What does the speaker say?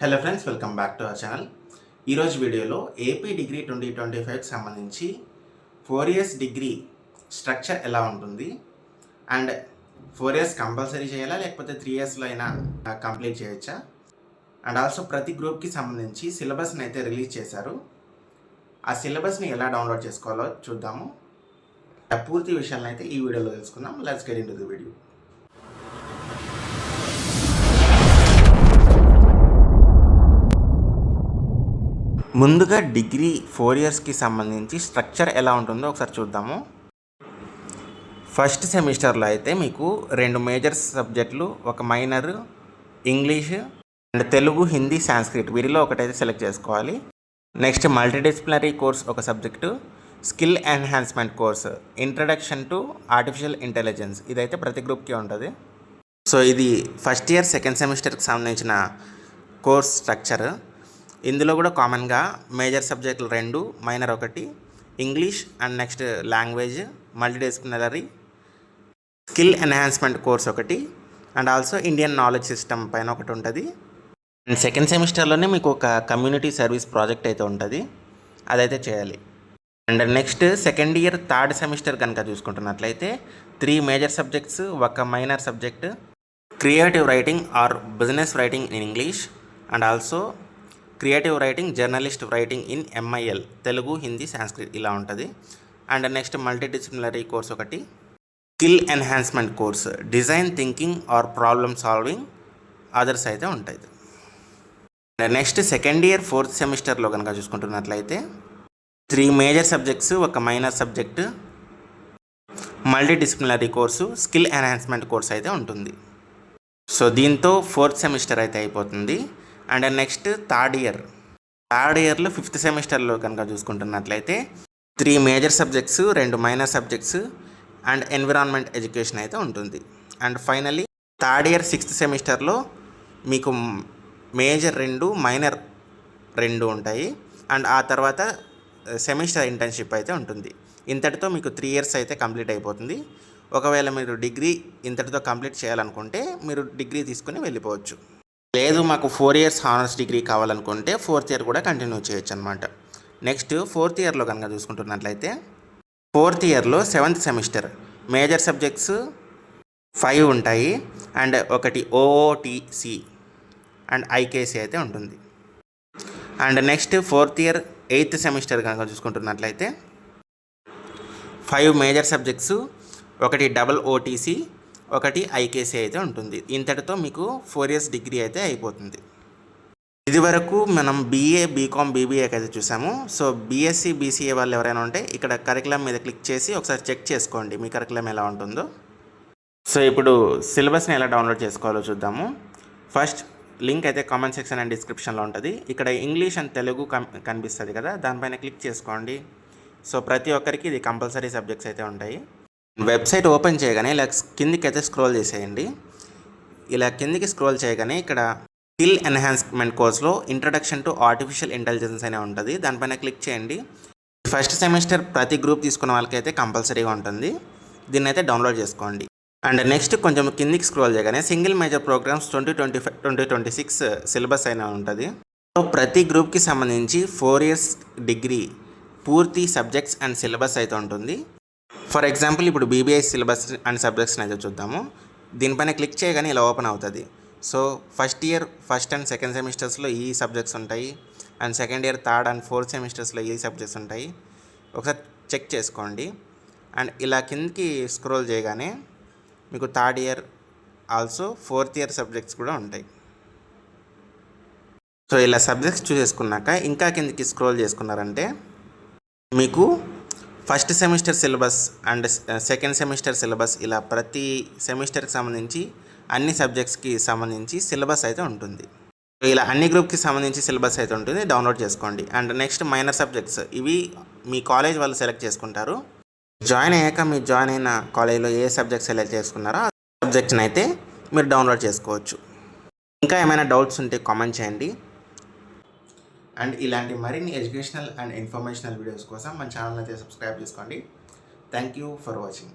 Hello friends, welcome back to our channel. ఈరోజు వీడియోలో AP degree 2025కి సంబంధించి 4 ఇయర్స్ డిగ్రీ స్ట్రక్చర్ ఎలా ఉంటుంది అండ్ 4 ఇయర్స్ కంపల్సరీ చేయాలా లేకపోతే 3 ఇయర్స్లో అయినా కంప్లీట్ చేయొచ్చా, అండ్ ఆల్సో ప్రతి గ్రూప్కి సంబంధించి సిలబస్ని అయితే రిలీజ్ చేశారు. ఆ సిలబస్ని ఎలా డౌన్లోడ్ చేసుకోవాలో చూద్దాము. పూర్తి విషయాలను అయితే ఈ వీడియోలో తెలుసుకుందాం. Let's get into the video. ముందుగా డిగ్రీ 4 ఇయర్స్కి సంబంధించి స్ట్రక్చర్ ఎలా ఉంటుందో ఒకసారి చూద్దాము. ఫస్ట్ సెమిస్టర్లో అయితే మీకు 2 మేజర్ సబ్జెక్టులు, ఒక minor, English and Telugu, Hindi, Sanskrit వీటిలో ఒకటైతే సెలెక్ట్ చేసుకోవాలి. నెక్స్ట్ మల్టీడిసిప్లినరీ కోర్స్ ఒక subject, skill enhancement course, introduction to artificial intelligence ఇదైతే ప్రతి గ్రూప్కి ఉంటుంది. సో ఇది ఫస్ట్ ఇయర్ సెకండ్ సెమిస్టర్కి సంబంధించిన కోర్స్ స్ట్రక్చర్. ఇందులో కూడా కామన్గా మేజర్ సబ్జెక్టులు 2, minor 1, English and next language, multidisciplinary, skill enhancement course 1 and also Indian knowledge system పైన ఒకటి ఉంటుంది. అండ్ సెకండ్ సెమిస్టర్లోనే మీకు ఒక కమ్యూనిటీ సర్వీస్ ప్రాజెక్ట్ అయితే ఉంటుంది, అదైతే చేయాలి. And next second year third semester కనుక చూసుకుంటున్నట్లయితే 3 మేజర్ సబ్జెక్ట్స్, ఒక minor subject, creative writing or business writing in English and also creative writing, journalist writing in MIL, Telugu, Hindi, Sanskrit ఇలా ఉంటుంది. And next multidisciplinary course 1, skill enhancement course, design thinking or problem solving others అయితే ఉంటాయి. And next second year fourth సెమిస్టర్లో కనుక చూసుకుంటున్నట్లయితే 3 major subjects, ఒక minor subject, multidisciplinary course, skill enhancement course అయితే ఉంటుంది. సో దీంతో ఫోర్త్ సెమిస్టర్ అయితే అయిపోతుంది. అండ్ నెక్స్ట్ థర్డ్ ఇయర్లో ఫిఫ్త్ సెమిస్టర్లో కనుక చూసుకుంటున్నట్లయితే 3 major subjects, 2 minor subjects and environment education అయితే ఉంటుంది. And finally third year sixth సెమిస్టర్లో మీకు మేజర్ 2, మైనర్ 2 ఉంటాయి. అండ్ ఆ తర్వాత సెమిస్టర్ ఇంటర్న్షిప్ అయితే ఉంటుంది. ఇంతటితో మీకు 3 ఇయర్స్ అయితే కంప్లీట్ అయిపోతుంది. ఒకవేళ మీరు డిగ్రీ ఇంతటితో కంప్లీట్ చేయాలనుకుంటే మీరు డిగ్రీ తీసుకుని వెళ్ళిపోవచ్చు. లేదు మాకు 4 ఇయర్స్ హానర్స్ డిగ్రీ కావాలనుకుంటే 4th ఇయర్ కూడా కంటిన్యూ చేయొచ్చు అనమాట. నెక్స్ట్ 4th ఇయర్లో కనుక చూసుకుంటున్నట్లయితే 4th ఇయర్లో 7th సెమిస్టర్ మేజర్ సబ్జెక్ట్స్ 5 ఉంటాయి అండ్ ఒకటి ఓఓటీసీ అండ్ ఐకేసీ అయితే ఉంటుంది. And next 4th year 8th semester కనుక చూసుకుంటున్నట్లయితే 5 మేజర్ సబ్జెక్ట్స్, ఒకటి డబుల్ ఓటీసీ, ఒకటి ఐకేసీ అయితే ఉంటుంది. ఇంతటితో మీకు 4 ఇయర్స్ డిగ్రీ అయితే అయిపోతుంది. ఇది వరకు మనం బీఏ, బీకామ్, బీబీఏకి అయితే చూసాము. సో బీఎస్సీ, బీసీఏ వాళ్ళు ఎవరైనా ఉంటే ఇక్కడ కరికులం మీద క్లిక్ చేసి ఒకసారి చెక్ చేసుకోండి మీ కరికులం ఎలా ఉంటుందో. సో ఇప్పుడు సిలబస్ని ఎలా డౌన్లోడ్ చేసుకోవాలో చూద్దాము. ఫస్ట్ లింక్ అయితే కామెంట్ సెక్షన్ అండ్ డిస్క్రిప్షన్లో ఉంటుంది. ఇక్కడ ఇంగ్లీష్ అండ్ తెలుగు కనిపిస్తుంది కదా, దానిపైన క్లిక్ చేసుకోండి. సో ప్రతి ఒక్కరికి ఇది కంపల్సరీ సబ్జెక్ట్స్ అయితే ఉంటాయి. వెబ్సైట్ ఓపెన్ చేయగానే ఇలా కిందికి అయితే స్క్రోల్ చేసేయండి. ఇలా కిందికి స్క్రోల్ చేయగానే ఇక్కడ స్కిల్ ఎన్హాన్స్మెంట్ కోర్స్లో ఇంట్రడక్షన్ టు ఆర్టిఫిషియల్ ఇంటెలిజెన్స్ అనే ఉంటుంది, దానిపైన క్లిక్ చేయండి. ఫస్ట్ సెమిస్టర్ ప్రతి గ్రూప్ తీసుకున్న వాళ్ళకైతే కంపల్సరీగా ఉంటుంది, దీన్ని అయితే డౌన్లోడ్ చేసుకోండి. అండ్ నెక్స్ట్ కొంచెం కిందికి స్క్రోల్ చేయగానే సింగిల్ మేజర్ ప్రోగ్రామ్స్ 2025-2026 సిలబస్ అయినా ఉంటుంది. సో ప్రతి గ్రూప్కి సంబంధించి 4 ఇయర్స్ డిగ్రీ పూర్తి సబ్జెక్ట్స్ అండ్ సిలబస్ అయితే ఉంటుంది. ఫర్ ఎగ్జాంపుల్ ఇప్పుడు బీబీఐ సిలబస్ అండ్ సబ్జెక్ట్స్ని అయితే చూద్దాము. దీనిపైన క్లిక్ చేయగానే ఇలా ఓపెన్ అవుతుంది. So first year first and second సెమిస్టర్స్లో ఈ సబ్జెక్ట్స్ ఉంటాయి and second year third and fourth సెమిస్టర్స్లో ఈ సబ్జెక్ట్స్ ఉంటాయి. ఒకసారి చెక్ చేసుకోండి. అండ్ ఇలా కిందకి స్క్రోల్ చేయగానే మీకు third year also 4th year subjects కూడా ఉంటాయి. సో ఇలా సబ్జెక్ట్స్ చూసేసుకున్నాక ఇంకా కిందకి స్క్రోల్ చేసుకున్నారంటే మీకు first semester syllabus and second semester syllabus ఇలా ప్రతి సెమిస్టర్కి సంబంధించి అన్ని సబ్జెక్ట్స్కి సంబంధించి సిలబస్ అయితే ఉంటుంది. ఇలా అన్ని గ్రూప్కి సంబంధించి సిలబస్ అయితే ఉంటుంది, డౌన్లోడ్ చేసుకోండి. అండ్ నెక్స్ట్ మైనర్ సబ్జెక్ట్స్ ఇవి మీ కాలేజ్ వాళ్ళు సెలెక్ట్ చేసుకుంటారు. జాయిన్ అయ్యాక మీరు జాయిన్ అయిన కాలేజ్లో ఏ సబ్జెక్ట్ సెలెక్ట్ చేసుకున్నారో ఆ సబ్జెక్ట్ని అయితే మీరు డౌన్లోడ్ చేసుకోవచ్చు. ఇంకా ఏమైనా డౌట్స్ ఉంటే కామెంట్ చేయండి. అండ్ ఇలాంటి మరిన్ని ఎడ్యుకేషనల్ అండ్ ఇన్ఫర్మేషనల్ వీడియోస్ కోసం మన ఛానల్ అయితే సబ్స్క్రైబ్ చేసుకోండి. Thank you for watching.